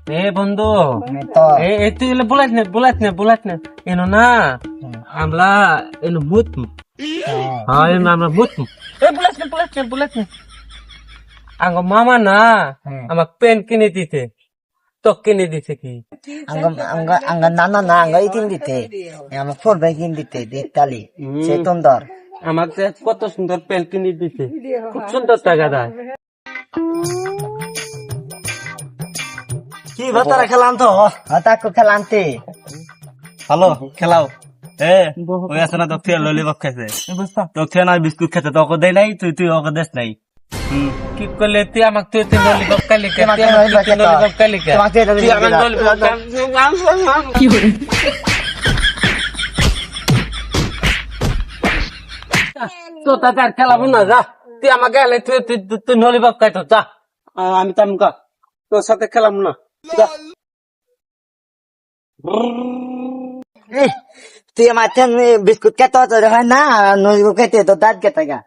এ বন্ধু তো তুই বলাইস না এনো না আমরা এনো মুত হ্যাঁ আমরা মুত বলাইস না আঙ্গ মামা না আমার পেন কিনে দিতে তো কিনে দিতে কি ang nana na ang itin dite ang for bakin dite ditali se tondor আমাকে কত সুন্দর পেন কিনে দিতে খুব সুন্দর টাকা দেয় কি ভাতারা খেলাম তো hata ko khalante ভালো খেলাও ওই আছে না দক্ষিণ ললিপপ খাইছে দক্ষিণ আর বিস্কুট খেতে তো ওকে দেয় নাই তুই ওকে দেশ নাই কি করলে তুই আমাকে তুই ললিপপ খালি কে তোমাকে ললিপপ খালি কে তোমাকে তুই আমার ললিপপ কি হরে তো তাতে আর খেলাবো না যা তুই আমাকে এলে তুই ললিপপ খাইতো যা আমি তামকা তোর সাথে খেলাম না যা tuh ya macam biskut keto tuh dah na no kete to dat kata ga